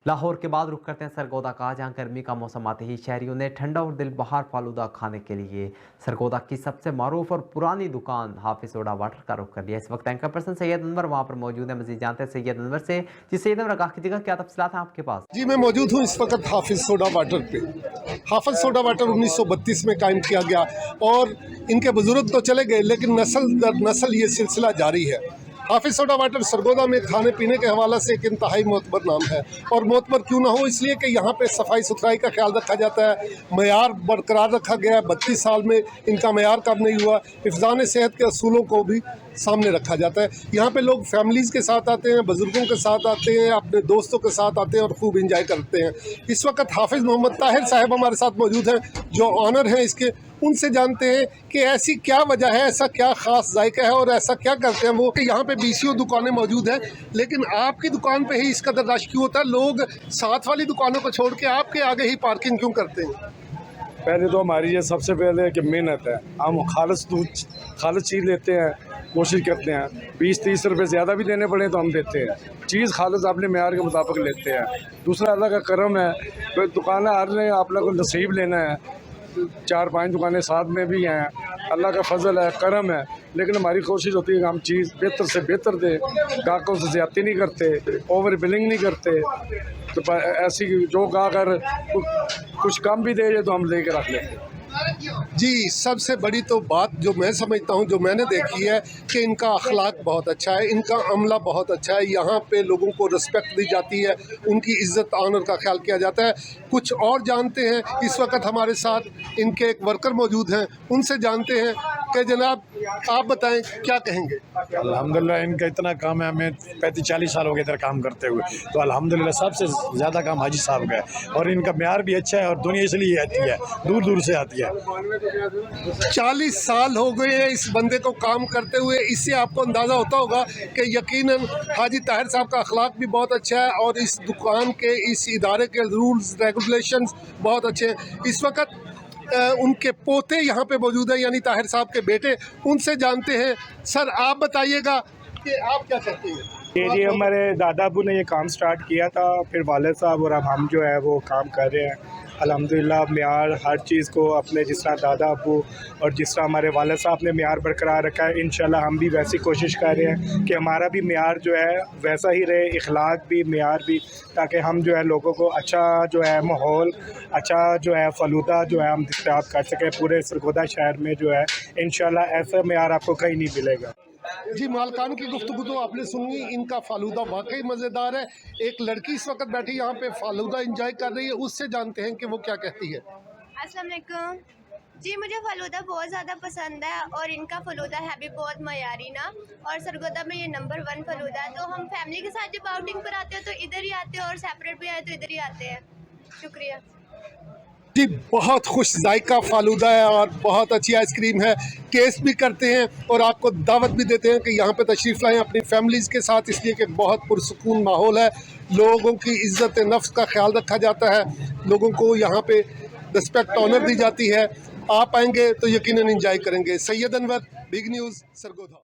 लाहौर के बाद रुख करते हैं सरगोदा का, जहां गर्मी का मौसम आते ही शहरियों ने ठंडा और दिल बहार फालूदा खाने के लिए सरगोदा की सबसे मारूफ और पुरानी दुकान हाफिज सोडा वाटर का रुख कर लिया। इस वक्त एंकर पर्सन सैयद अनवर वहां पर मौजूद है। मजीद जानते हैं सैयद अनवर से। जी सैयद अनवर, आगाह कीजिएगा, क्या तफसीलात हैं आपके पास? जी, मैं मौजूद हूँ इस वक्त हाफिज सोडा वाटर पे। हाफिज सोडा वाटर 1932 में कायम किया गया और इनके बुजुर्ग तो चले गए, लेकिन नस्ल दर नस्ल ये सिलसिला जारी है। हाफिज सोडा वाटर सरगोदा में खाने पीने के हवाले से एक इंतहाई मोतबर नाम है, और मोतबर क्यों ना हो, इसलिए कि यहाँ पे सफाई सुथराई का ख्याल रखा जाता है, मयार बरकरार रखा गया है। 32 साल में इनका मयार कम नहीं हुआ। हिफ्ज़ान सेहत के असूलों को भी सामने रखा जाता है। यहाँ पे लोग फैमिलीज़ के साथ आते हैं, बुज़ुर्गों के साथ आते हैं, अपने दोस्तों के साथ आते हैं और खूब इंजॉय करते हैं। इस वक्त हाफिज़ मोहम्मद ताहिर साहब हमारे साथ मौजूद हैं, जो ऑनर हैं इसके। उनसे जानते हैं कि ऐसी क्या वजह है, ऐसा क्या ख़ास जायका है और ऐसा क्या करते हैं वो कि यहाँ पे 20 दुकानें मौजूद हैं, लेकिन आपकी दुकान पे ही इस कदर रश क्यों होता है? लोग साथ वाली दुकानों को छोड़ के आपके आगे ही पार्किंग क्यों करते हैं? पहले तो हमारी ये सबसे पहले कि मेहनत है। हम खालिश चीज़ लेते हैं, कोशिश करते हैं 20-30 रुपये ज़्यादा भी देने पड़े तो हम देते हैं। चीज़ खालिश अपने मेयार के मुताबिक लेते हैं। दूसरा अल्लाह का करम है, तो दुकानें हर ने अपना को नसीब लेना है। 4-5 दुकानें साथ में भी हैं, अल्लाह का फजल है, करम है, लेकिन हमारी कोशिश होती है कि हम चीज़ बेहतर से बेहतर दें, ग्राहकों से ज़्यादती नहीं करते, ओवर बिलिंग नहीं करते। तो ऐसी जो अगर कुछ कम भी दे तो हम लेके रख लेते हैं। जी, सबसे बड़ी तो बात जो मैं समझता हूँ, जो मैंने देखी है, कि इनका अखलाक बहुत अच्छा है, इनका अमला बहुत अच्छा है। यहाँ पे लोगों को रिस्पेक्ट दी जाती है, उनकी इज़्ज़त ऑनर का ख्याल किया जाता है। कुछ और जानते हैं, इस वक्त हमारे साथ इनके एक वर्कर मौजूद हैं, उनसे जानते हैं कि जनाब आप बताएं क्या कहेंगे? अल्हम्दुलिल्लाह इनका इतना काम है, हमें 35-40 साल हो गए इधर काम करते हुए, तो अल्हम्दुलिल्लाह सबसे ज़्यादा काम हाजी साहब का है, और इनका म्यार भी अच्छा है और दुनिया इसलिए आती है, दूर दूर से आती है। 40 साल हो गए हैं इस बंदे को काम करते हुए। इससे आपको अंदाज़ा होता होगा कि यकीनन हाजी ताहिर साहब का अखलाक भी बहुत अच्छा है और इस दुकान के, इस इदारे के रूल्स रेगुलेशंस बहुत अच्छे हैं। इस वक्त उनके पोते यहाँ पे मौजूद हैं, यानी ताहिर साहब के बेटे। उनसे जानते हैं। सर, आप बताइएगा कि आप क्या करते हैं? ये हमारे दादा अबू ने ये काम स्टार्ट किया था, फिर वालिद साहब और अब हम जो है वो काम कर रहे हैं। अल्हम्दुलिल्लाह म्यार हर चीज़ को अपने, जिस तरह दादा अबू और जिस तरह हमारे वालिद साहब ने म्यार बरकरार रखा है, इंशाल्लाह हम भी वैसी कोशिश कर रहे हैं कि हमारा भी म्यार जो है वैसा ही रहे, इखलाक भी, म्यार भी, ताकि हम जो है लोगों को अच्छा जो है माहौल, अच्छा जो है फलूदा जो है हम दस्तयाब कर सकें पूरे सरगोदा शहर में। जो है इंशाल्लाह ऐसा म्यार आपको कहीं नहीं मिलेगा। जी, मालकान की गुफ्तगू तो आपने सुनी। इनका फालूदा वाकई मज़ेदार है। एक लड़की इस वक्त बैठी यहाँ पे फालूदा इंजॉय कर रही है, उससे जानते हैं कि वो क्या कहती है। अस्सलाम वालेकुम जी, मुझे फ़लूदा बहुत ज़्यादा पसंद है और इनका फ़लूदा है भी बहुत मयारी ना, और सरगोदा में ये नंबर 1 फ़लूदा है। तो हम फैमिली के साथ जब आउटिंग पर आते हैं तो इधर ही आते हैं, और सेपरेट भी आए तो इधर ही आते हैं। शुक्रिया जी, बहुत खुश जायका फालूदा है और बहुत अच्छी आइसक्रीम है। टेस्ट भी करते हैं और आपको दावत भी देते हैं कि यहाँ पे तशरीफ़ लाएँ अपनी फैमिलीज़ के साथ, इसलिए कि बहुत पुरसुकून माहौल है। लोगों की इज़्ज़त नफ्स का ख्याल रखा जाता है, लोगों को यहाँ पे रिस्पेक्ट ऑनर दी जाती है। आप आएंगे तो यकीनन एंजॉय करेंगे। Syed Anwar, big news, Sargodha.